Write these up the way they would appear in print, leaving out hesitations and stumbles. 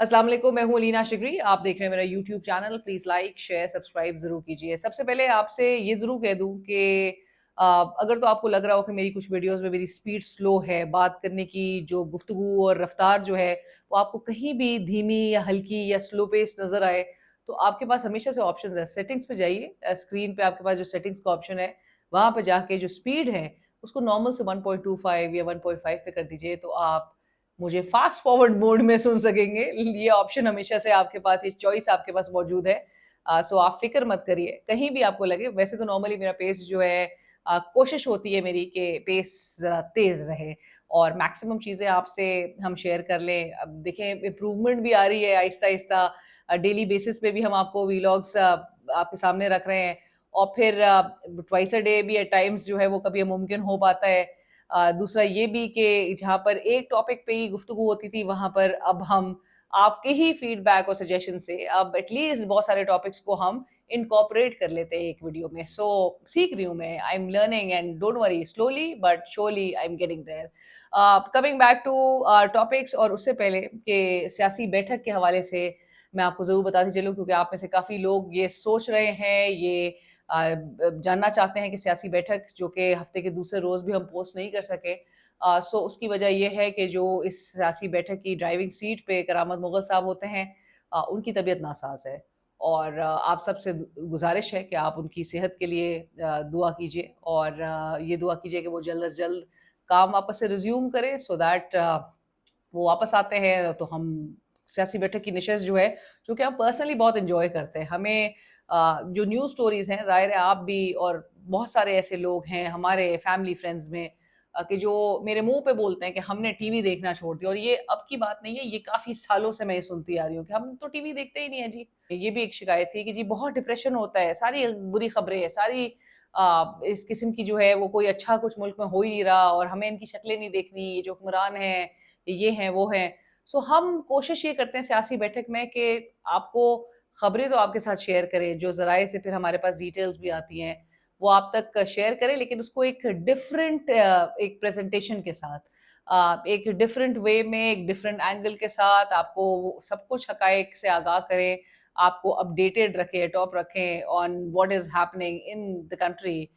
अस्सलाम वालेकुम, मैं हूँ अलीना शिगरी। आप देख रहे हैं मेरा YouTube channel. Please like, share, subscribe ज़रूर कीजिए। सबसे पहले आपसे ये ज़रूर कह दूँ कि अगर तो आपको लग रहा हो कि मेरी कुछ वीडियोज़ में मेरी स्पीड स्लो है, बात करने की जो गुफ्तगू और रफ़्तार जो है, वो आपको कहीं भी धीमी या हल्की या स्लो पेस नज़र आए, तो आपके पास हमेशा से ऑप्शंस हैं। सेटिंग्स पे जाइए, स्क्रीन पे आपके पास जो सेटिंग्स का ऑप्शन है, वहाँ पे जाके जो स्पीड है, उसको नॉर्मल से 1.25 या 1.5 पे कर दीजिए, तो आप मुझे फास्ट फॉरवर्ड मोड में सुन सकेंगे। ये ऑप्शन हमेशा से आपके पास, ये चॉइस आपके पास मौजूद है। सो आप फ़िक्र मत करिए, कहीं भी आपको लगे। वैसे तो नॉर्मली मेरा पेस जो है, कोशिश होती है मेरी कि पेस ज़रा तेज़ रहे और मैक्सिमम चीज़ें आपसे हम शेयर कर लें। अब देखें, इम्प्रूवमेंट भी आ रही है आहिस्ता-आहिस्ता। डेली बेसिस पे भी हम आपको व्लॉग्स आपके सामने रख रहे हैं और फिर ट्वाइस अ डे भी एट टाइम्स जो है वो कभी मुमकिन हो पाता है। दूसरा ये भी कि जहाँ पर एक टॉपिक पे ही गुफ्तगू होती थी, वहाँ पर अब हम आपके ही फीडबैक और सजेशन से अब एटलीस्ट बहुत सारे टॉपिक्स को हम इनकॉर्पोरेट कर लेते हैं एक वीडियो में। सो सीख रही हूँ मैं, I am learning and don't worry, slowly but surely I am getting there. Coming back to topics, और उससे पहले कि सियासी बैठक के हवाले से मैं आपको ज़रूर बताती चलूँ, क्योंकि आप में से काफ़ी लोग ये सोच रहे हैं, ये जानना चाहते हैं कि सियासी बैठक जो कि हफ्ते के दूसरे रोज़ भी हम पोस्ट नहीं कर सके। सो उसकी वजह ये है कि जो इस सियासी बैठक की ड्राइविंग सीट पे करामत मुग़ल साहब होते हैं, उनकी तबीयत नासाज़ है और आप सबसे गुज़ारिश है कि आप उनकी सेहत के लिए दुआ कीजिए और ये दुआ कीजिए कि वो जल्द से जल्द काम वापस से रिज़्यूम करें, सो दैट वो वापस आते हैं तो हम सियासी बैठक की नशिस्त जो है, जो कि हम पर्सनली बहुत एन्जॉय करते हैं। हमें जो न्यूज़ स्टोरीज़ हैं, ज़ाहिर है आप भी और बहुत सारे ऐसे लोग हैं हमारे फैमिली फ्रेंड्स में, कि जो मेरे मुँह पे बोलते हैं कि हमने टीवी देखना छोड़ दिया, और ये अब की बात नहीं है, ये काफ़ी सालों से मैं ये सुनती आ रही हूँ कि हम तो टीवी देखते ही नहीं है जी। ये भी एक शिकायत थी कि जी बहुत डिप्रेशन होता है, सारी बुरी खबरें, सारी इस किस्म की जो है वो कोई अच्छा कुछ मुल्क में हो ही नहीं रहा और हमें इनकी शक्लें नहीं देखनी, ये जो हुक्मरान हैं, ये हैं, वो हैं। सो हम कोशिश ये करते हैं सियासी बैठक में कि आपको खबरें तो आपके साथ शेयर करें, जो ज़राए से फिर हमारे पास डिटेल्स भी आती हैं, वो आप तक शेयर करें, लेकिन उसको एक डिफरेंट एक प्रेज़ेंटेशन के साथ, एक डिफरेंट वे में, एक डिफरेंट एंगल के साथ आपको वो सब कुछ हक़ाइक़ से आगाह करें, आपको अपडेटेड रखें, टॉप रखें on what is happening in the country.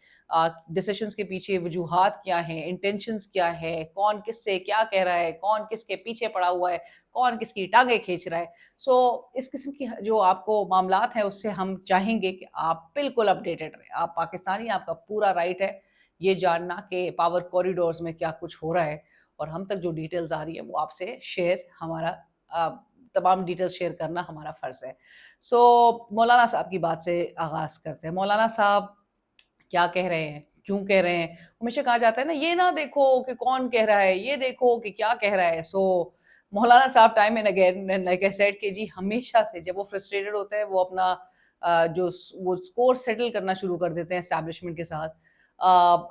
Decisions के पीछे वजूहात क्या हैं, इंटेंशंस क्या है, कौन किससे क्या कह रहा है, कौन किसके पीछे पड़ा हुआ है, कौन किसकी टाँगें खींच रहा है। सो इस किस्म की जो आपको मामलात हैं, उससे हम चाहेंगे कि आप बिल्कुल अपडेटेड रहें। आप पाकिस्तानी, आपका पूरा राइट है ये जानना कि पावर कॉरिडोर्स में क्या कुछ हो रहा है, और हम तक जो डिटेल्स आ रही है वो आपसे शेयर, हमारा तमाम डिटेल्स शेयर करना हमारा फ़र्ज़ है। सो मौलाना साहब की बात से आगाज़ करते हैं। मौलाना साहब क्या कह रहे हैं, क्यों कह रहे हैं? हमेशा कहा जाता है ना, ये ना देखो कि कौन कह रहा है, ये देखो कि क्या कह रहा है। सो मौलाना साहब time and again, like I said, कि जी हमेशा से जब वो फ्रस्ट्रेटेड होते हैं, वो अपना जो वो स्कोर सेटल करना शुरू कर देते हैं एस्टैब्लिशमेंट के साथ।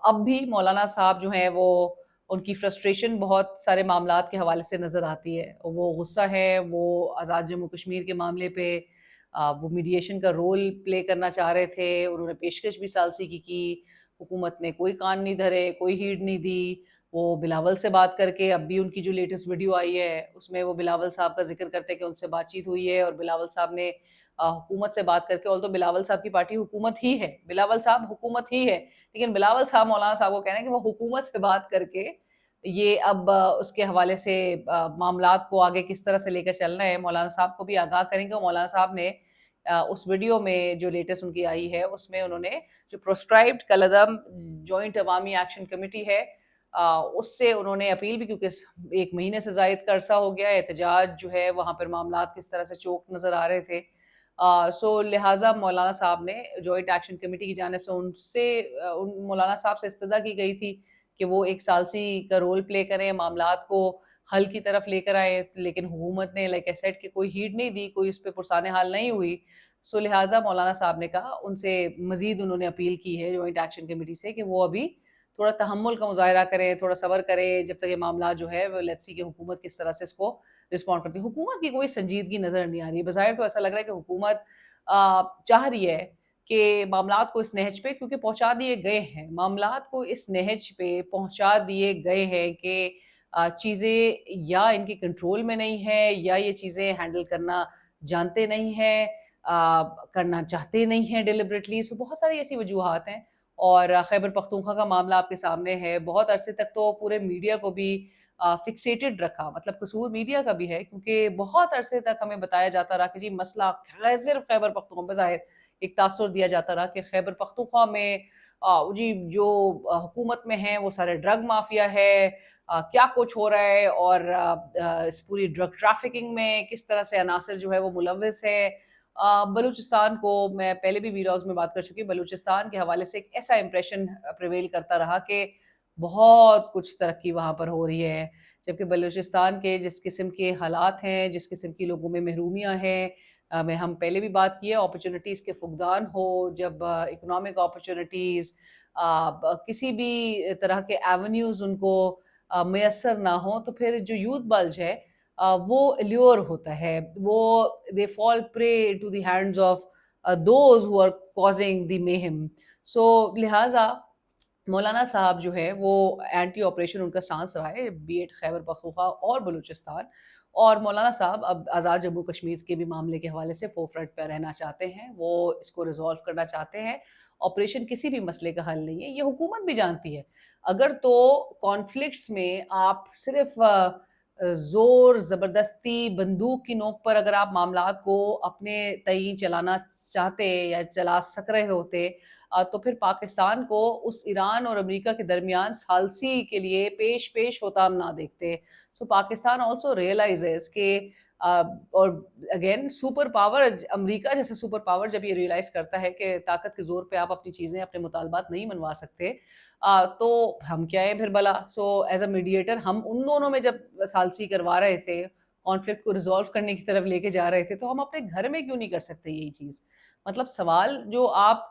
अब भी मौलाना साहब जो हैं, वो उनकी फ्रस्ट्रेशन बहुत सारे मामलात के हवाले से नज़र आती है। वो गुस्सा है, वो आज़ाद जम्मू कश्मीर के मामले पे वो मीडिएशन का रोल प्ले करना चाह रहे थे। उन्होंने पेशकश भी सालसी की, हुकूमत ने कोई कान नहीं धरे, कोई हीड नहीं दी। वो बिलावल से बात करके, अब भी उनकी जो लेटेस्ट वीडियो आई है, उसमें वो बिलावल साहब का ज़िक्र करते हैं कि उनसे बातचीत हुई है और बिलावल साहब ने हुकूमत से बात करके, ऑल्दो बिलावल साहब की पार्टी हुकूमत ही है, बिलावल साहब हुकूमत ही है, लेकिन बिलावल साहब मौलाना साहब को कह रहे हैं कि वो हुकूमत से बात करके ये अब उसके हवाले से मामलात को आगे किस तरह से लेकर चलना है, मौलाना साहब को भी आगाह करेंगे। और मौलाना साहब ने उस वीडियो में जो लेटेस्ट उनकी आई है, उसमें उन्होंने जो प्रोस्क्राइब्ड कलअदम जॉइंट अवामी एक्शन कमेटी है, उससे उन्होंने अपील भी, क्योंकि 1 महीने से ज़ायद का अरसा हो गया है, एहतजाज जो है वहाँ पर मामलात किस तरह से चोक नज़र आ रहे थे। सो लिहाज़ा मौलाना साहब ने जॉइंट एक्शन कमेटी की जानिब से उनसे उन मौलाना साहब से इस्तदा की गई थी कि वो एक सालसी का रोल प्ले करें, मामलात को हल की तरफ लेकर आएँ, लेकिन हुकूमत ने, लाइक आई सेड, कि कोई हीड नहीं दी, कोई उस पे पुरसाने हाल नहीं हुई। सो लिहाज़ा मौलाना साहब ने कहा, उनसे मज़ीद उन्होंने अपील की है जॉइंट एक्शन कमेटी से कि वो अभी थोड़ा तहम्मुल का मुज़ाहिरा करें, थोड़ा सब्र करें, जब तक ये मामला जो है वो लेट्स सी कि हुकूमत किस तरह से इसको रिस्पॉन्ड करती है। हुकूमत की कोई संजीदगी नज़र नहीं आ रही है। बज़ाहिर तो ऐसा लग रहा है कि हुकूमत चाह रही है कि मामलात को इस नहज पे, क्योंकि पहुँचा दिए गए हैं, मामलात को इस नहज पे पहुँचा दिए गए हैं कि چیزیں یا ان کے کنٹرول میں نہیں ہے یا یہ چیزیں ہینڈل کرنا جانتے نہیں ہیں, کرنا چاہتے نہیں ہیں ڈیلیبریٹلی. سو بہت ساری ایسی وجوہات ہیں. اور خیبر پختونخوا کا معاملہ آپ کے سامنے ہے. بہت عرصے تک تو پورے میڈیا کو بھی فکسیٹڈ رکھا, مطلب قصور میڈیا کا بھی ہے, کیونکہ بہت عرصے تک ہمیں بتایا جاتا رہا کہ جی مسئلہ صرف خیبر پختونخوا, بظاہر ایک تاثر دیا جاتا رہا کہ خیبر پختونخوا میں جی جو حکومت میں ہیں وہ سارے ڈرگ مافیا ہے, کیا کچھ ہو رہا ہے, اور اس پوری ڈرگ ٹریفکنگ میں کس طرح سے عناصر جو ہے وہ ملوث ہے. بلوچستان کو میں پہلے بھی ویڈیوز میں بات کر چکی ہوں, بلوچستان کے حوالے سے ایک ایسا امپریشن پریویل کرتا رہا کہ بہت کچھ ترقی وہاں پر ہو رہی ہے, جبکہ بلوچستان کے جس قسم کے حالات ہیں, جس قسم کی لوگوں میں محرومیاں ہیں, میں ہم پہلے بھی بات کی ہے, اپرچونٹیز کے فقدان ہو, جب اکنامک اپرچونٹیز کسی بھی طرح کے ایونیوز ان کو میسر نہ ہوں, تو پھر جو یوتھ بلج ہے وہ لیور ہوتا ہے, وہ they fall prey into the hands of those who are causing the mayhem. So لہٰذا مولانا صاحب جو ہے وہ اینٹی آپریشن ان کا سٹانس رہا ہے, بی ایٹ خیبر پختونخوا اور بلوچستان. اور مولانا صاحب اب آزاد جموں کشمیر کے بھی معاملے کے حوالے سے فور فرنٹ پہ رہنا چاہتے ہیں, وہ اس کو ریزالو کرنا چاہتے ہیں. آپریشن کسی بھی مسئلے کا حل نہیں ہے, یہ حکومت بھی جانتی ہے. اگر تو کانفلکٹس میں آپ صرف زور زبردستی بندوق کی نوک پر اگر آپ معاملات کو اپنے تئیں چلانا چاہتے یا چلا سک رہے ہوتے, تو پھر پاکستان کو اس ایران اور امریکہ کے درمیان ثالثی کے لیے پیش ہوتا ہم نہ دیکھتے. سو پاکستان آلسو ریئلائزز کہ اور اگین سپر پاور امریکہ جیسے سپر پاور جب یہ ریئلائز کرتا ہے کہ طاقت کے زور پہ آپ اپنی چیزیں اپنے مطالبات نہیں منوا سکتے, تو ہم کیا ہیں پھر بلا. سو ایز اے میڈیٹر ہم ان دونوں میں جب ثالثی کروا رہے تھے, کانفلکٹ کو ریزالو کرنے کی طرف لے کے جا رہے تھے, تو ہم اپنے گھر میں کیوں نہیں کر سکتے یہی چیز. مطلب سوال جو آپ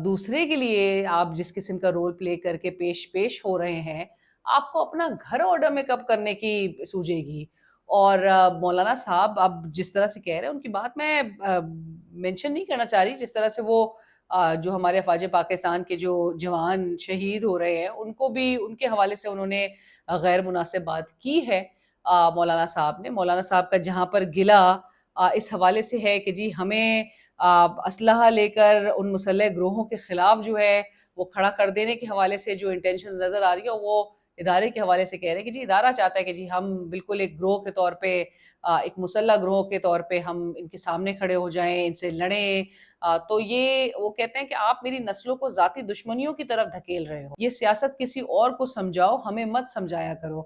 دوسرے کے لیے آپ جس قسم کا رول پلے کر کے پیش ہو رہے ہیں, آپ کو اپنا گھر آرڈر میں کب کرنے کی سوجے گی. اور مولانا صاحب اب جس طرح سے کہہ رہے ہیں, ان کی بات میں مینشن نہیں کرنا چاہ رہی, جس طرح سے وہ جو ہمارے افواج پاکستان کے جو جوان شہید ہو رہے ہیں ان کو بھی ان کے حوالے سے انہوں نے غیر مناسب بات کی ہے مولانا صاحب نے. مولانا صاحب کا جہاں پر گلہ اس حوالے سے ہے کہ جی ہمیں اسلحہ لے کر ان مسلح گروہوں کے خلاف جو ہے وہ کھڑا کر دینے کے حوالے سے جو انٹینشنز نظر آ رہی ہے, وہ ادارے کے حوالے سے کہہ رہے ہیں کہ جی ادارہ چاہتا ہے کہ جی ہم بالکل ایک گروہ کے طور پہ, ایک مسلح گروہ کے طور پہ ہم ان کے سامنے کھڑے ہو جائیں, ان سے لڑیں. تو یہ وہ کہتے ہیں کہ آپ میری نسلوں کو ذاتی دشمنیوں کی طرف دھکیل رہے ہو, یہ سیاست کسی اور کو سمجھاؤ, ہمیں مت سمجھایا کرو.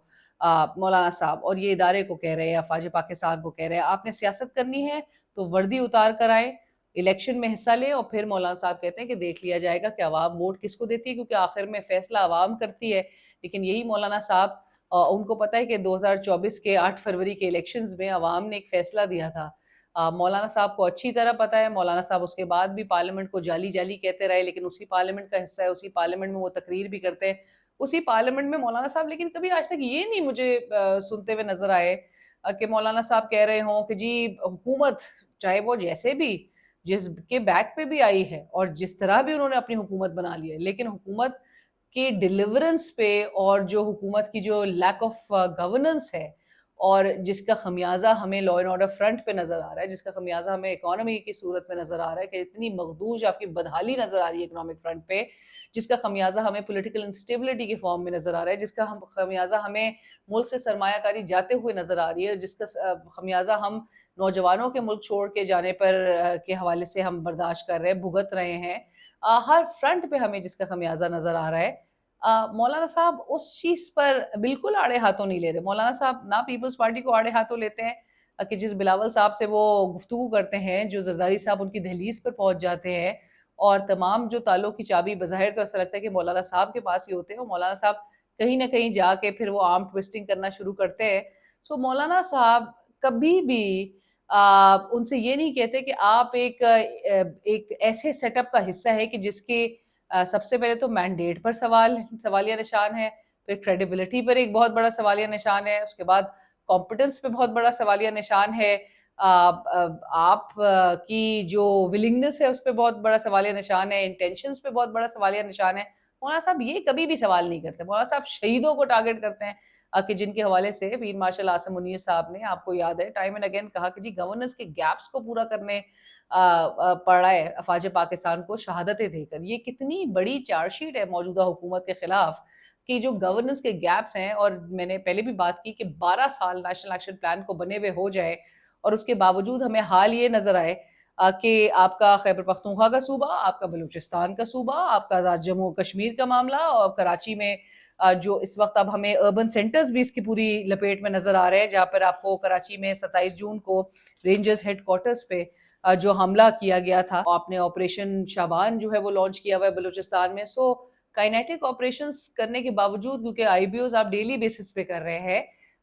مولانا صاحب اور یہ ادارے کو کہہ رہے ہیں, افواج پاکستان کو کہہ رہے ہیں, آپ نے سیاست کرنی ہے تو وردی اتار کر آئے, الیکشن میں حصہ لے, اور پھر مولانا صاحب کہتے ہیں کہ دیکھ لیا جائے گا کہ عوام ووٹ کس کو دیتی ہے, کیونکہ آخر میں فیصلہ عوام کرتی ہے. لیکن یہی مولانا صاحب ان کو پتہ ہے کہ 2024 کے 8 فروری کے الیکشنز میں عوام نے ایک فیصلہ دیا تھا. مولانا صاحب کو اچھی طرح پتہ ہے, مولانا صاحب اس کے بعد بھی پارلیمنٹ کو جعلی کہتے رہے, لیکن اسی پارلیمنٹ کا حصہ ہے, اسی پارلیمنٹ میں وہ تقریر بھی کرتے ہیں, اسی پارلیمنٹ میں مولانا صاحب. لیکن کبھی آج تک یہ نہیں مجھے سنتے ہوئے نظر آئے کہ مولانا صاحب کہہ رہے ہوں کہ جی حکومت چاہے وہ جیسے بھی جس کے بیک پہ بھی آئی ہے اور جس طرح بھی انہوں نے اپنی حکومت بنا لی ہے, لیکن حکومت کے ڈیلیورنس پہ اور جو حکومت کی جو لیک آف گورننس ہے, اور جس کا خمیازہ ہمیں لا اینڈ آرڈر فرنٹ پہ نظر آ رہا ہے, جس کا خمیازہ ہمیں اکانومی کی صورت میں نظر آ رہا ہے کہ اتنی مغدوج آپ کی بدحالی نظر آ رہی ہے اکنامک فرنٹ پہ, جس کا خمیازہ ہمیں پولیٹیکل انسٹیبلٹی کے فارم میں نظر آ رہا ہے, جس کا خمیازہ ہمیں ملک سے سرمایہ کاری جاتے ہوئے نظر آ رہی ہے, جس کا خمیازہ ہم نوجوانوں کے ملک چھوڑ کے جانے پر کے حوالے سے ہم برداشت کر رہے ہیں, بھگت رہے ہیں, ہر فرنٹ پہ ہمیں جس کا خمیازہ نظر آ رہا ہے. مولانا صاحب اس چیز پر بالکل آڑے ہاتھوں نہیں لے رہے. مولانا صاحب نہ پیپلز پارٹی کو آڑے ہاتھوں لیتے ہیں کہ جس بلاول صاحب سے وہ گفتگو کرتے ہیں, جو زرداری صاحب ان کی دہلیز پر پہنچ جاتے ہیں, اور تمام جو تالوں کی چابی بظاہر تو ایسا لگتا ہے کہ مولانا صاحب کے پاس ہی ہوتے ہیں, اور مولانا صاحب کہیں نہ کہیں جا کے پھر وہ آرم ٹوسٹنگ کرنا شروع کرتے ہیں. سو مولانا صاحب کبھی بھی ان سے یہ نہیں کہتے کہ آپ ایک ایسے سیٹ اپ کا حصہ ہے کہ جس کی سب سے پہلے تو مینڈیٹ پر سوالیہ نشان ہے, پھر کریڈیبلٹی پر ایک بہت بڑا سوالیہ نشان ہے, اس کے بعد کمپٹنس پہ بہت بڑا سوالیہ نشان ہے, آپ کی جو ولنگنس ہے اس پہ بہت بڑا سوالیہ نشان ہے, انٹینشنز پہ بہت بڑا سوالیہ نشان ہے. مولانا صاحب یہ کبھی بھی سوال نہیں کرتے. مولانا صاحب شہیدوں کو ٹارگٹ کرتے ہیں, کہ جن کے حوالے سے فیلڈ مارشل عاصم منیر صاحب نے، آپ کو یاد ہے، ٹائم اینڈ اگین کہا کہ جی گورننس کے گیپس کو پورا کرنے پڑ رہا ہے افواج پاکستان کو شہادتیں دے کر. یہ کتنی بڑی چارج شیٹ ہے موجودہ حکومت کے خلاف کہ جو گورننس کے گیپس ہیں، اور میں نے پہلے بھی بات کی کہ 12 سال نیشنل ایکشن پلان کو بنے ہوئے ہو جائے اور اس کے باوجود ہمیں حال یہ نظر آئے کہ آپ کا خیبر پختونخوا کا صوبہ، آپ کا بلوچستان کا صوبہ، آپ کا آزاد جموں کشمیر کا معاملہ، اور کراچی میں جو اس وقت اب ہمیں اربن سینٹرز بھی اس کی پوری لپیٹ میں نظر آ رہے ہیں، جہاں پر آپ کو کراچی میں 27 جون کو رینجرز ہیڈ کوارٹرز پہ جو حملہ کیا گیا تھا، آپ نے آپریشن شابان جو ہے وہ لانچ کیا ہوا ہے بلوچستان میں. سو کائنیٹک آپریشنز کرنے کے باوجود، کیونکہ آئی بی اوز آپ ڈیلی بیسس پہ کر رہے ہیں،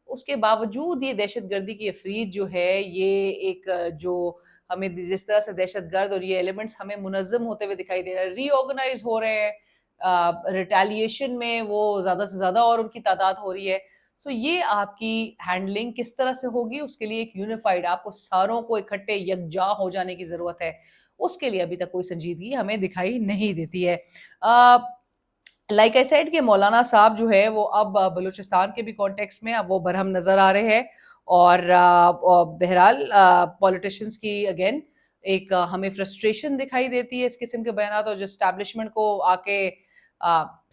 اس کے باوجود یہ دہشت گردی کی افرید جو ہے، یہ ایک جو ہمیں جس طرح سے دہشت گرد اور یہ ایلیمنٹس ہمیں منظم ہوتے ہوئے دکھائی دے رہے ہیں، ری آرگنائز ہو رہے ہیں، ریٹیلیشن میں وہ زیادہ سے زیادہ اور ان کی تعداد ہو رہی ہے. سو یہ آپ کی ہینڈلنگ کس طرح سے ہوگی، اس کے لیے ایک یونیفائڈ، آپ کو ساروں کو اکٹھے یکجا ہو جانے کی ضرورت ہے. اس کے لیے ابھی تک کوئی سنجیدگی ہمیں دکھائی نہیں دیتی ہے. لائک آئی سیڈ کہ مولانا صاحب جو ہے وہ اب بلوچستان کے بھی کانٹیکس میں اب وہ برہم نظر آ رہے ہیں، اور بہرحال پولیٹیشنز کی اگین ایک ہمیں فرسٹریشن دکھائی دیتی ہے اس قسم کے بیانات، اور جو اسٹیبلشمنٹ کو آ کے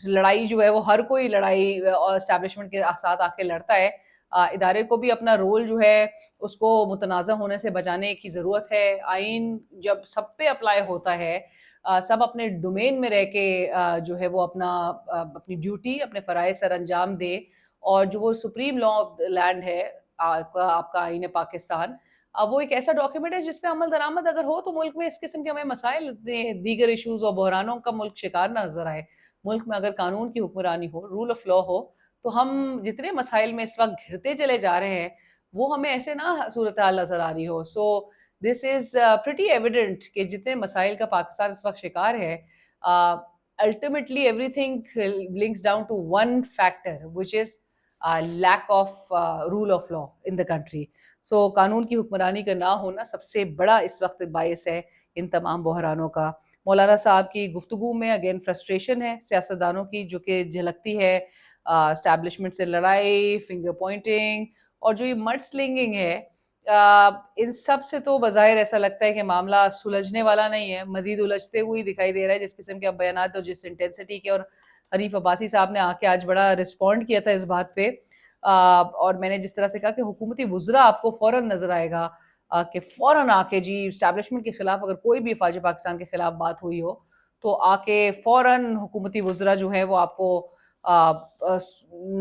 لڑائی جو ہے وہ ہر کوئی لڑائی اسٹیبلشمنٹ کے ساتھ آ کے لڑتا ہے. ادارے کو بھی اپنا رول جو ہے اس کو متنازع ہونے سے بچانے کی ضرورت ہے. آئین جب سب پہ اپلائی ہوتا ہے، سب اپنے ڈومین میں رہ کے جو ہے وہ اپنی ڈیوٹی، اپنے فرائض سر انجام دے، اور جو وہ سپریم لا آف لینڈ ہے آپ کا آئین پاکستان، وہ ایک ایسا ڈاکیومنٹ ہے جس پہ عمل درآمد اگر ہو تو ملک میں اس قسم کے ہمیں مسائل، دیگر ایشوز اور بحرانوں کا ملک شکار نہ نظر آئے. ملک میں اگر قانون کی حکمرانی ہو، رول آف لا ہو، تو ہم جتنے مسائل میں اس وقت گھرتے چلے جا رہے ہیں وہ ہمیں ایسے نہ صورتحال نظر آ رہی ہو. سو دس از پریٹی ایویڈنٹ کہ جتنے مسائل کا پاکستان اس وقت شکار ہے، ultimately everything links down to one factor, which is lack of rule of law in the country. So قانون کی حکمرانی کا نہ ہونا سب سے بڑا اس وقت باعث ہے ان تمام بحرانوں کا. مولانا صاحب کی گفتگو میں اگین فرسٹریشن ہے سیاستدانوں کی، جو کہ جھلکتی ہے اسٹیبلشمنٹ سے لڑائی، فنگر پوائنٹنگ، اور جو یہ مڈ سلنگنگ ہے، ان سب سے تو بظاہر ایسا لگتا ہے کہ معاملہ سلجھنے والا نہیں ہے، مزید الجھتے ہوئی دکھائی دے رہا ہے. جس قسم کے اب بیانات اور جس انٹینسٹی کے، اور حنیف عباسی صاحب نے آ کے آج بڑا رسپونڈ کیا تھا اس بات پہ، اور میں نے جس طرح سے کہا کہ حکومتی وزراء آپ کو فوراً نظر آئے گا کہ فوراً آ کے جی اسٹیبلشمنٹ کے خلاف اگر کوئی بھی افواج پاکستان کے خلاف بات ہوئی ہو تو آ کے فوراً حکومتی وزراء جو ہے وہ آپ کو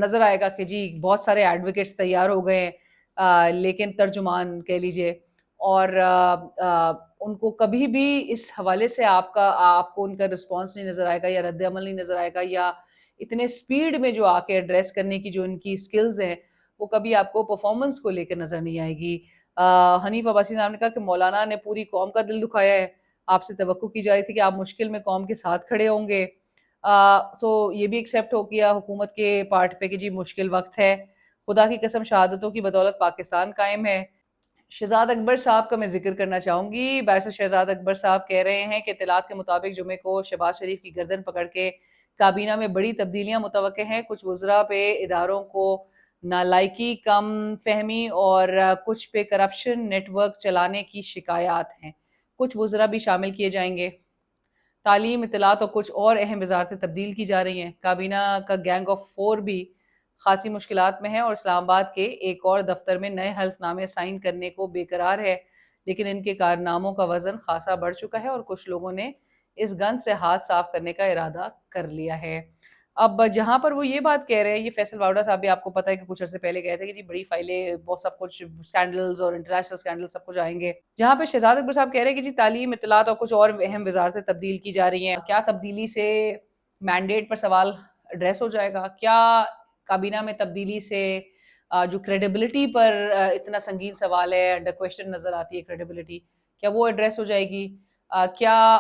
نظر آئے گا کہ جی بہت سارے ایڈوکیٹس تیار ہو گئے ہیں، لیکن ترجمان کہہ لیجئے، اور ان کو کبھی بھی اس حوالے سے آپ کو ان کا رسپانس نہیں نظر آئے گا، یا رد عمل نہیں نظر آئے گا، یا اتنے سپیڈ میں جو آ کے ایڈریس کرنے کی جو ان کی سکلز ہیں وہ کبھی آپ کو پرفارمنس کو لے کر نظر نہیں آئے گی. حنیف عباسی صاحب نے کہا کہ مولانا نے پوری قوم کا دل دکھایا ہے، آپ سے توقع کی جا رہی تھی کہ آپ مشکل میں قوم کے ساتھ کھڑے ہوں گے. سو یہ بھی ایکسیپٹ ہو گیا حکومت کے پارٹ پہ کہ جی مشکل وقت ہے، خدا کی قسم شہادتوں کی بدولت پاکستان قائم ہے. شہزاد اکبر صاحب کا میں ذکر کرنا چاہوں گی. بیرسٹر شہزاد اکبر صاحب کہہ رہے ہیں کہ اطلاعات کے مطابق جمعے کو شہباز شریف کی گردن پکڑ کے کابینہ میں بڑی تبدیلیاں متوقع ہیں. کچھ وزراء پہ اداروں کو نالائکی، کم فہمی، اور کچھ پہ کرپشن نیٹ ورک چلانے کی شکایات ہیں. کچھ وزراء بھی شامل کیے جائیں گے. تعلیم، اطلاعات اور کچھ اور اہم وزارتیں تبدیل کی جا رہی ہیں. کابینہ کا گینگ آف 4 بھی خاصی مشکلات میں ہے، اور اسلام آباد کے ایک اور دفتر میں نئے حلف نامے سائن کرنے کو بے قرار ہے، لیکن ان کے کارناموں کا وزن خاصا بڑھ چکا ہے اور کچھ لوگوں نے اس گند سے ہاتھ صاف کرنے کا ارادہ کر لیا ہے. اب جہاں پر وہ یہ بات کہہ رہے ہیں، یہ فیصل واوڈا صاحب بھی آپ کو پتہ ہے کہ کچھ عرصے پہلے گئے تھے کہ جی بڑی فائلیں، بہت سب کچھ سکینڈلز اور انٹرنیشنل سکینڈل سب کچھ آئیں گے. جہاں پہ شہزاد اکبر صاحب کہہ رہے ہیں کہ جی تعلیم، اطلاعات اور کچھ اور اہم وزارتیں تبدیل کی جا رہی ہیں. کیا تبدیلی سے مینڈیٹ پر سوال ایڈریس ہو جائے گا؟ کیا کابینہ میں تبدیلی سے جو کریڈیبلٹی پر اتنا سنگین سوال ہے، انڈر کویشچن نظر آتی ہے کریڈیبلٹی، کیا وہ ایڈریس ہو جائے گی؟ کیا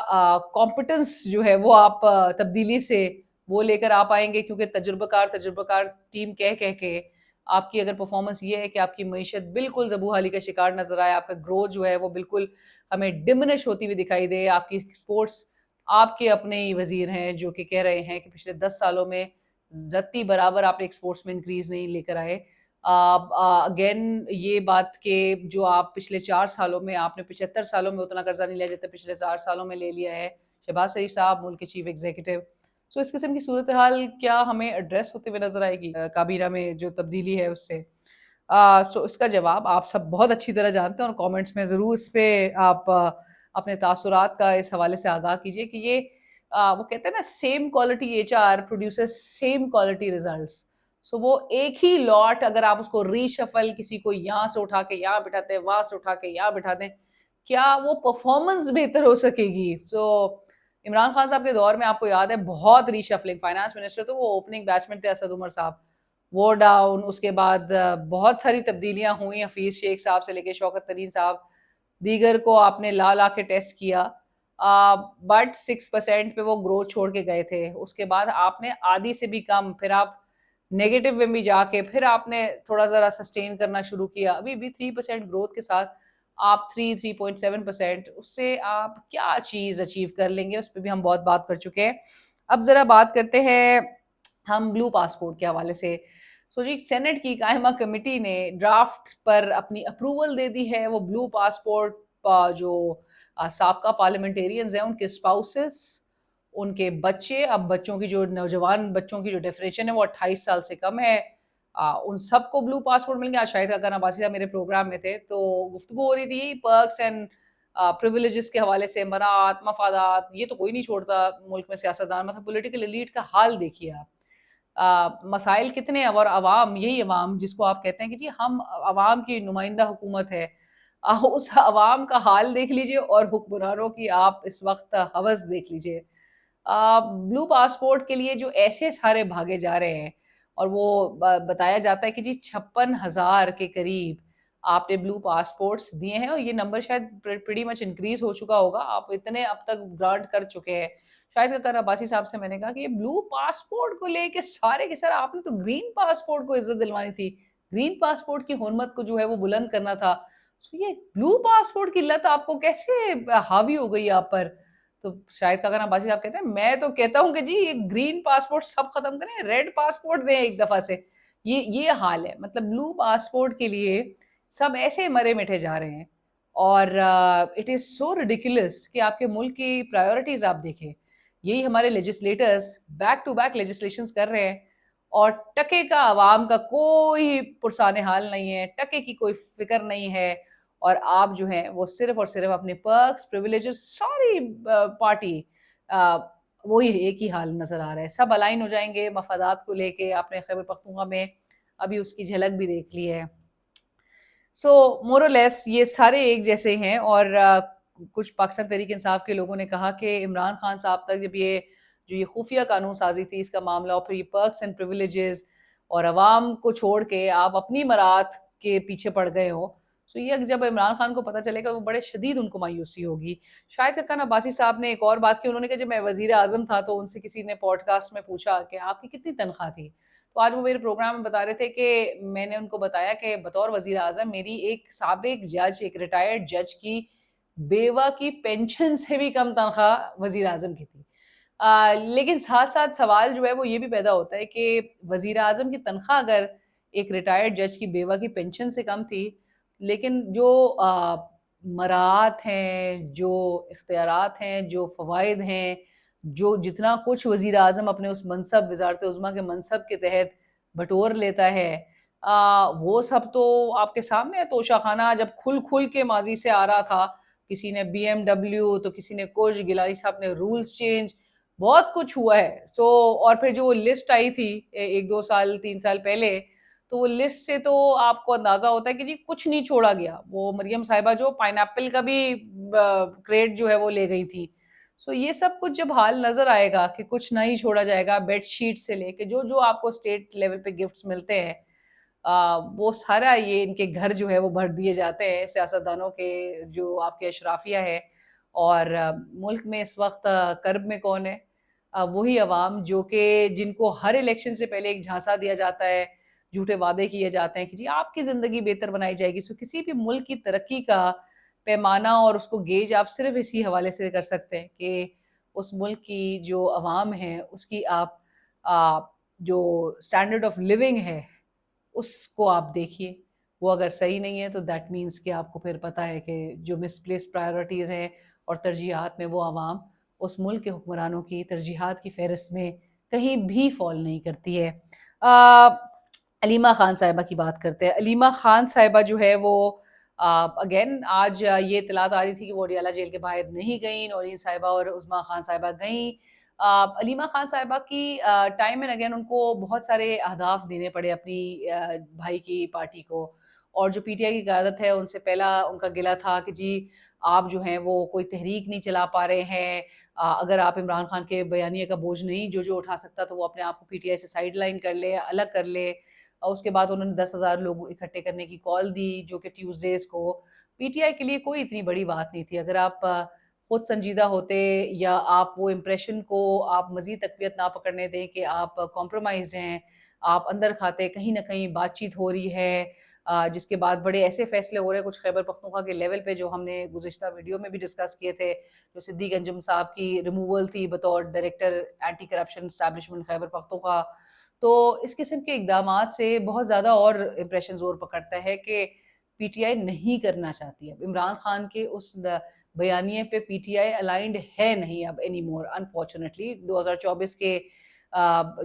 کمپٹنس جو ہے وہ آپ تبدیلی سے وہ لے کر آپ آئیں گے؟ کیونکہ تجربہ کار ٹیم کہہ کے آپ کی اگر پرفارمنس یہ ہے کہ آپ کی معیشت بالکل زبو حالی کا شکار نظر آئے، آپ کا گروتھ جو ہے وہ بالکل ہمیں ڈمنش ہوتی ہوئی دکھائی دے، آپ کی ایکسپورٹس، آپ کے اپنے ہی وزیر ہیں جو کہ کہہ رہے ہیں کہ پچھلے 10 سالوں میں रत्ती बराबर आपने एक्सपोर्ट्स में इंक्रीज नहीं लेकर आए। अगेन ये बात कि जो आप पिछले 4 सालों में आपने 75 सालों में उतना कर्जा नहीं लिया जितना पिछले 4 सालों में ले लिया है। शहबाज शरीफ साहब मुल्क के चीफ एग्जीक्यूटिव। सो इस किस्म की सूरत हाल क्या हमें एड्रेस होते हुए नजर आएगी काबीना में जो तब्दीली है उससे? सो इसका जवाब आप सब बहुत अच्छी तरह जानते हैं और कमेंट्स में ज़रूर इस पे आप अपने तासुरात का इस हवाले से आगाह कीजिए कि ये वो कहते हैं ना, same quality HR produces same quality results. So वो एक ही लॉट अगर आप उसको रीशफल किसी को यहाँ से उठा के यहाँ बिठाते हैं, वहां से उठा के यहाँ बिठाते हैं, क्या वो परफॉर्मेंस बेहतर हो सकेगी? सो इमरान खान साहब के दौर में आपको याद है बहुत रीशफलिंग, फाइनेंस मिनिस्टर तो वो ओपनिंग बैट्समैन थे असद उमर साहब, वो डाउन, उसके बाद बहुत सारी तब्दीलियां हुई हफीज शेख साहब से लेके शौकत तरीन साहब, दीगर को आपने ला ला के टेस्ट किया, बट 6% पे वो ग्रोथ छोड़ के गए थे। उसके बाद आपने आधी से भी कम, फिर आप नेगेटिव में भी जाके फिर आपने थोड़ा ज़रा सस्टेन करना शुरू किया, अभी भी 3% ग्रोथ के साथ आप 3.7%, उससे आप क्या चीज़ अचीव कर लेंगे, उस पर भी हम बहुत बात कर चुके हैं। अब ज़रा बात करते हैं हम ब्लू पासपोर्ट के हवाले से। सो जी, सेनेट की कायमा कमेटी ने ड्राफ्ट पर अपनी अप्रूवल दे दी है। वो ब्लू पासपोर्ट जो साबका पार्लियामेंटेरियंस हैं उनके स्पाउसेस, उनके बच्चे, अब बच्चों की जो नौजवान बच्चों की जो डेफिनेशन है वो 28 साल से कम है, उन सबको ब्लू पासपोर्ट मिल गया। शाहिद खान अब्बासी साहब मेरे प्रोग्राम में थे तो गुफ्तगू हो रही थी पर्क्स एंड प्रिविलेजेस के हवाले से, मरात मफादात, ये तो कोई नहीं छोड़ता मुल्क में सियासतदान, मतलब पॉलिटिकल एलीट का हाल देखिए आप। मसाइल कितने हैं, और अवाम, यही अवाम जिसको आप कहते हैं कि जी हम अवाम की नुमाइंदा हुकूमत है, उस अवाम का हाल देख लीजिए और हुक्मरानों की आप इस वक्त हवस देख लीजिए। ब्लू पासपोर्ट के लिए जो ऐसे सारे भागे जा रहे हैं, और वो बताया जाता है कि जी 56,000 के करीब आपने ब्लू पासपोर्ट्स दिए हैं, और ये नंबर शायद प्रीटी मच इंक्रीज हो चुका होगा, आप इतने अब तक ग्रांट कर चुके हैं। शाहिद अख्तर अब्बासी साहब से मैंने कहा कि ये ब्लू पासपोर्ट को लेके सारे के सर आपने तो ग्रीन पासपोर्ट को इज्जत दिलवानी थी, ग्रीन पासपोर्ट की हुर्मत को जो है वो बुलंद करना था। सो ये ब्लू पासपोर्ट की लत आपको कैसे हावी हो गई आप पर? तो शाहिद खान अब्बासी साहब कहते हैं, मैं तो कहता हूँ कि जी ये ग्रीन पासपोर्ट सब खत्म करें, रेड पासपोर्ट दें एक दफा से। ये हाल है, मतलब ब्लू पासपोर्ट के लिए सब ऐसे मरे मिठे जा रहे हैं, और इट इज सो रिडिकुलस कि आपके मुल्क की प्रायोरिटीज आप देखें। यही हमारे legislators back to back legislations कर रहे हैं, और टके का आवाम का कोई पुरसाने हाल नहीं है, टके की कोई फिक्र नहीं है, और आप जो हैं वो सिर्फ और सिर्फ अपने पर्क्स प्रिविलेजेस, सारी पार्टी वही एक ही हाल नजर आ रहा है, सब अलाइन हो जाएंगे मफादात को लेके। आपने खैबर पख्तूनख्वा में अभी उसकी झलक भी देख ली है। सो मोरलेस ये सारे एक जैसे हैं, और कुछ पाकिस्तान तहरीक इंसाफ के लोगों ने कहा कि इमरान खान साहब तक जब ये जो ये खुफिया कानून साजी थी इसका मामला, और फिर ये पर्क्स एंड प्रिविलेजेस और अवाम को छोड़ के आप अपनी मरात के पीछे पड़ गए हो, सो ये जब इमरान खान को पता चलेगा वो बड़े शदीद उनको मायूसी होगी। शाहिद खान अब्बासी साहब ने एक और बात की, उन्होंने कहा जब मैं वजीर आजम था तो उनसे किसी ने पॉडकास्ट में पूछा कि आपकी कितनी तनख्वाह थी, तो आज वो मेरे प्रोग्राम में बता रहे थे कि मैंने उनको बताया कि बतौर वजीर आजम मेरी एक साबिक जज, एक रिटायर्ड जज की बेवा की पेंशन से भी कम तनख्वाह वजीर आजम की थी। लेकिन साथ साथ सवाल जो है वो ये भी पैदा होता है कि वजीर आजम की तनख्वाह अगर एक रिटायर्ड जज की बेवा की पेंशन से कम थी, लेकिन जो मराहत हैं, जो इख्तियारात हैं, जो फ़वाइद हैं, जो जितना कुछ वज़ीर आज़म अपने उस मनसब वज़ारत उज़्मा के मनसब के तहत बटोर लेता है, वो सब तो आपके सामने है। तोशाखाना जब खुल के माजी से आ रहा था, किसी ने BMW तो किसी ने कुछ, गिलानी साहब ने रूल्स चेंज, बहुत कुछ हुआ है। सो और फिर जो वो लिस्ट आई थी 1-2 साल 3 साल पहले, तो वो लिस्ट से तो आपको अंदाजा होता है कि जी कुछ नहीं छोड़ा गया। वो मरियम साहिबा जो पाइनएप्पल का भी क्रेट जो है वो ले गई थी। सो ये सब कुछ जब हाल नजर आएगा कि कुछ नहीं छोड़ा जाएगा, बेडशीट से लेके जो जो आपको स्टेट लेवल पे गिफ्ट्स मिलते हैं, वो सारा ये इनके घर जो है वो भर दिए जाते हैं सियासतदानों के, जो आपके अशराफिया है। और मुल्क में इस वक्त कर्ब में कौन है? वही अवाम जो कि जिनको हर इलेक्शन से पहले एक झांसा दिया जाता है, झूठे वादे किए जाते हैं कि जी आपकी ज़िंदगी बेहतर बनाई जाएगी। सो किसी भी मुल्क की तरक्की का पैमाना और उसको गेज आप सिर्फ इसी हवाले से कर सकते हैं कि उस मुल्क की जो अवाम है उसकी आप जो स्टैंडर्ड ऑफ लिविंग है उसको आप देखिए, वो अगर सही नहीं है तो दैट मीन्स कि आपको फिर पता है कि जो मिसप्लेस्ड प्रायोरिटीज़ हैं और तरजीहात में वो आवाम उस मुल्क के हुक्मरानों की तरजीहात की फ़हरिस्त में कहीं भी फॉल नहीं करती है। अलीमा ख़ान साहिबा की बात करते हैं। अलीमा ख़ान साहिबा जो है वो अगेन आज ये इत्तलात आ रही थी कि वो अडियाला जेल के बाहर नहीं गईं, नौरीन साहिबा और उज़्मा ख़ान साहिबा गईं। अलीमा ख़ान साहिबा की टाइम एंड अगेन उनको बहुत सारे अहदाफ देने पड़े अपनी भाई की पार्टी को, और जो पीटीआई की क़यादत है उनसे पहला उनका गिला था कि जी आप जो हैं वो कोई तहरीक नहीं चला पा रहे हैं। अगर आप इमरान खान के बयानिए का बोझ नहीं जो उठा सकता तो वो अपने आप को पीटीआई से साइड लाइन कर ले, अलग कर ले। उसके बाद उन्होंने 10,000 लोग इकट्ठे करने की कॉल दी जो कि ट्यूसडेज़ को पीटीआई के लिए कोई इतनी बड़ी बात नहीं थी। अगर आप खुद संजीदा होते या आप वो इम्प्रेशन को आप मज़ीद तक़वियत ना पकड़ने दें कि आप कॉम्प्रोमाइज़्ड हैं, आप अंदर खाते कहीं न कहीं बातचीत हो रही है, जिसके बाद बड़े ऐसे फ़ैसले हो रहे हैं कुछ खैबर पख्तूनख्वा के लेवल पे जो हमने गुज़िश्ता वीडियो में भी डिस्कस किए थे, जो सिद्दीक़ अंजुम साहब की रिमूवल थी बतौर director anti corruption establishment Khyber Pakhtunkhwa. तो इस किस्म के इक़दामात से बहुत ज़्यादा और इम्प्रेशन ज़ोर पकड़ता है कि पीटीआई नहीं करना चाहती है। इमरान खान के उस बयानिए पे पीटीआई अलाइंड है नहीं अब एनी मोर अनफॉर्चुनेटली। 2024 के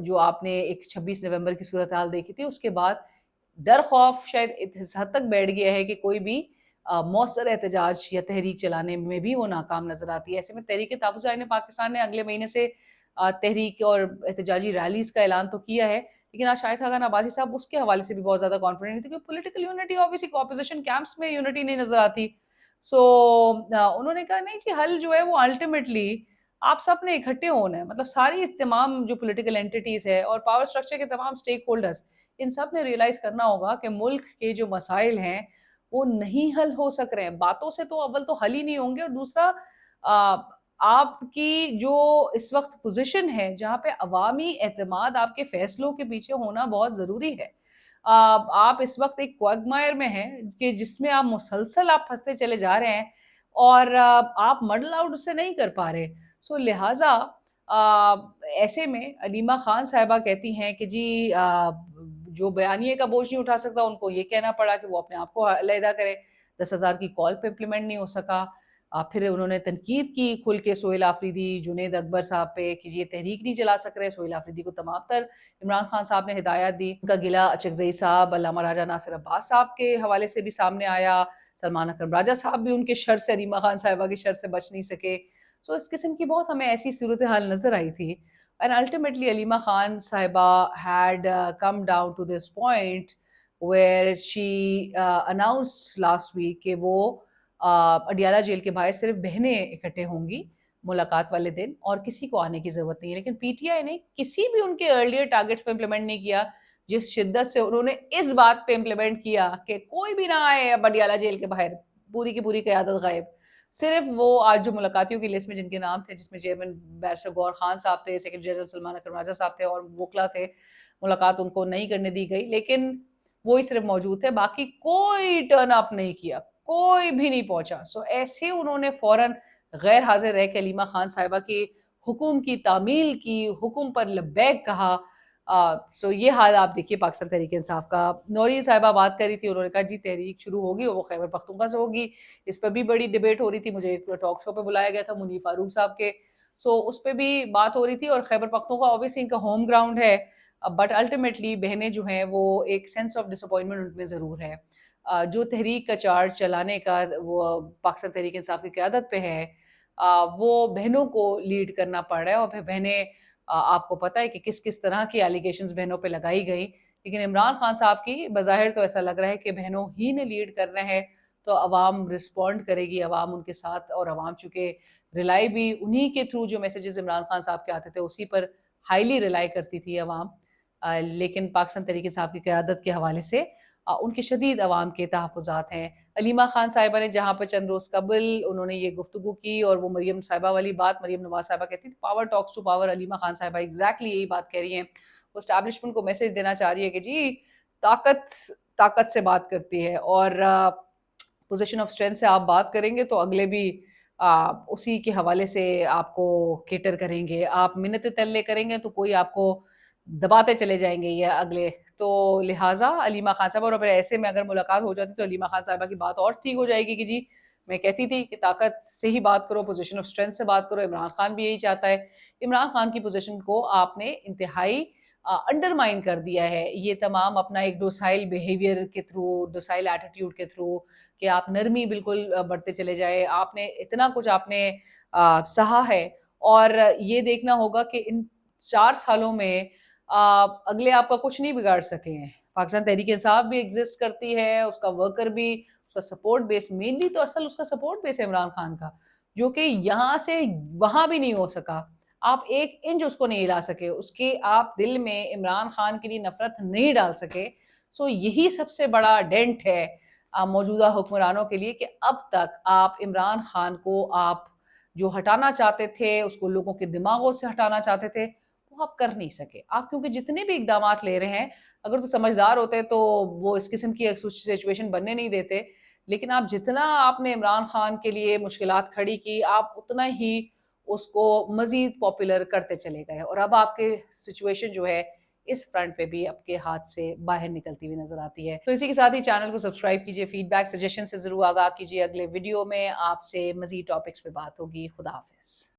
जो आपने एक 26 नवंबर की सूरत हाल देखी थी उसके बाद डर खौफ शायद इस हद तक बैठ गया है कि कोई भी मौसर एहतजाज या तहरीक चलाने में भी वो नाकाम नजर आती है। ऐसे में तहरीक तहफ़्फ़ुज़ आईन पाकिस्तान ने अगले महीने से तहरीक और एहतजाजी रैलीज का ऐलान तो किया है, लेकिन आज शाहिद खान अब्बासी साहब उसके हवाले से भी बहुत ज़्यादा कॉन्फिडेंट नहीं थे कि political unity obviously opposition camps में यूनिटी नहीं नजर आती। सो उन्होंने कहा नहीं जी हल जो है वो अल्टीमेटली आप सब ने इकट्ठे होना है, मतलब सारी तमाम जो पॉलिटिकल एंटिटीज़ है और पावर स्ट्रक्चर के तमाम स्टेक होल्डर्स इन सब ने रियलाइज़ करना होगा कि मुल्क के जो मसाइल हैं वो नहीं हल हो सक रहे हैं। बातों से तो अव्वल तो हल ही नहीं होंगे, और दूसरा आपकी जो इस वक़्त पोज़ीशन है जहाँ पे अवामी एतमाद आपके फ़ैसलों के पीछे होना बहुत ज़रूरी है। आप इस वक़्त एक क्वैगमायर में हैं कि जिसमें आप मुसलसल आप फँसते चले जा रहे हैं और आप मडल आउट उससे नहीं कर पा रहे। सो लिहाज़ा ऐसे में अलीमा ख़ान साहिबा कहती हैं कि जी जो बयानिए का बोझ नहीं उठा सकता उनको ये कहना पड़ा कि वो अपने आप को अलहदा करें। 10,000 की कॉल पे इम्प्लीमेंट नहीं हो सका। फिर उन्होंने तनकीद की खुल के सोहेल आफरीदी, जुनैद अकबर साहब पे कि ये तहरीक नहीं चला सक रहे। सोहेल आफरीदी को तमाम तर इमरान खान साहब ने हिदायत दी। उनका गिला अचकज़ई साहब, अल्लामा राजा नासिर अब्बास साहब के हवाले से भी सामने आया। सलमान अकरम राजा साहब भी उनके शर से, अलीमा खान साहिबा की शर से बच नहीं सके। सो इस किस्म की बहुत हमें ऐसी सूरत हाल नज़र आई थी। एंड अल्टीमेटली अलीमा खान साहिबा had come down to this point where she announced last week कि वो अडियाला जेल के बाहर सिर्फ बहनें इकट्ठे होंगी मुलाकात वाले दिन और किसी को आने की ज़रूरत नहीं है। लेकिन पीटीआई ने किसी भी उनके अर्लियर टारगेट्स पे इम्प्लीमेंट नहीं किया, जिस शिद्दत से उन्होंने इस बात पे इम्प्लीमेंट किया कि कोई भी ना आए अब अडियाला जेल के बाहर, पूरी की पूरी क़यादत गायब। सिर्फ वो आज जो मुलाकातियों की लिस्ट में जिनके नाम थे, जिसमें चेयरमैन बैरिस्टर गौहर खान साहब थे, सेक्रेटरी जनरल सलमान अकरम राजा साहब थे और वोकला थे, मुलाकात उनको नहीं करने दी गई, लेकिन वो ही सिर्फ मौजूद थे, बाकी कोई टर्न अप नहीं किया, कोई भी नहीं पहुंचा। सो ऐसे उन्होंने फौरन गैर हाजिर रह के अलीमा खान साहिबा की हुकुम की तामील की, हुकुम पर लब्बैक कहा। सो ये हाल आप देखिए पाकिस्तान तहरीक इंसाफ का। नौरी साहिबा बात करी थी, उन्होंने कहा जी तहरीक शुरू होगी और वो खैबर पख्तूनख्वा से होगी। इस पर भी बड़ी डिबेट हो रही थी, मुझे एक टॉक शो पे बुलाया गया था मुनीर फारूक साहब के, सो उस पर भी बात हो रही थी। और खैबर पख्तूनख्वा ऑब्वियसली इनका होम ग्राउंड है, बट अल्टीमेटली बहनें जो हैं वो एक सेंस ऑफ डिसअपॉइंटमेंट उनमें ज़रूर है। जो तहरीक का चार्ज चलाने का वो पाकिस्तान तहरीक इंसाफ की क़यादत पे है, वो बहनों को लीड करना पड़ रहा है। और फिर बहनें आपको पता है कि किस किस तरह की एलिगेशंस बहनों पे लगाई गई, लेकिन इमरान खान साहब की बज़ाहिर तो ऐसा लग रहा है कि बहनों ही ने लीड करना है, तो अवाम रिस्पॉन्ड करेगी, अवाम उनके साथ। और अवाम चूँकि रिलाई भी उन्हीं के थ्रू जो मैसेजेस इमरान खान साहब के आते थे उसी पर हाईली रिलाई करती थी अवाम। लेकिन पाकिस्तान तहरीक इंसाफ की क़यादत के हवाले से उनके शदीद अवाम के तहफ़्फ़ुज़ात हैं। अलीमा खान साहिबा ने जहाँ पर चंद रोज़ कबल उन्होंने ये गुफ्तगू की और वो मरीम साहिबा वाली बात मरीम नवाज़ साहिबा कहती थी power talks to power, Aleema Khan साहिबा एग्जैक्टली यही बात कह रही हैं। वो एस्टैब्लिशमेंट को मैसेज देना चाह रही है कि जी ताकत ताकत से बात करती है, और पोजीशन ऑफ स्ट्रेंथ से आप बात करेंगे तो अगले भी उसी के हवाले से आपको केटर करेंगे। आप मिन्नत तल्ले करेंगे तो कोई आपको दबाते चले जाएंगे ये अगले। तो लिहाजा अलीमा खान साहब, और फिर ऐसे में अगर मुलाकात हो जाती तो अलीमा खान साहबा की बात और ठीक हो जाएगी कि जी, मैं कहती थी कि ताकत से ही बात करो, पोजीशन ऑफ स्ट्रेंथ से बात करो। इमरान खान भी यही चाहता है। इमरान खान की पोजीशन को आपने इंतहाई अंडरमाइन कर दिया है, ये तमाम अपना एक डोसाइल बिहेवियर के थ्रू, डोसाइल एटीट्यूड के थ्रू, कि आप नरमी बिल्कुल बढ़ते चले जाए। आपने इतना कुछ आपने सहा है, और ये देखना होगा कि इन 4 सालों में अगले आपका कुछ नहीं बिगाड़ सके हैं। पाकिस्तान तहरीक इंसाफ भी एग्जिस्ट करती है, उसका वर्कर भी, उसका सपोर्ट बेस, मेनली तो असल उसका सपोर्ट बेस है इमरान खान का, जो कि यहाँ से वहां भी नहीं हो सका। आप एक इंच उसको नहीं हिला सके, उसके आप दिल में इमरान खान के लिए नफरत नहीं डाल सके। सो यही सबसे बड़ा डेंट है मौजूदा हुक्मरानों के लिए, कि अब तक आप इमरान खान को आप जो हटाना चाहते थे, उसको लोगों के दिमागों से हटाना चाहते थे, वो आप कर नहीं सके। आप क्योंकि जितने भी इकदाम ले रहे हैं, अगर तो समझदार होते तो वो इस किस्म की सिचुएशन बनने नहीं देते। लेकिन आप जितना आपने इमरान खान के लिए मुश्किलात खड़ी की, आप उतना ही उसको मजीद पॉपुलर करते चले गए, और अब आपके सिचुएशन जो है इस फ्रंट पे भी आपके हाथ से बाहर निकलती हुई नजर आती है। तो इसी के साथ ही चैनल को सब्सक्राइब कीजिए, फीडबैक सजेशन से जरूर आगाह कीजिए। अगले वीडियो में आपसे मजीद टॉपिक्स पे बात होगी। खुदा हाफिज।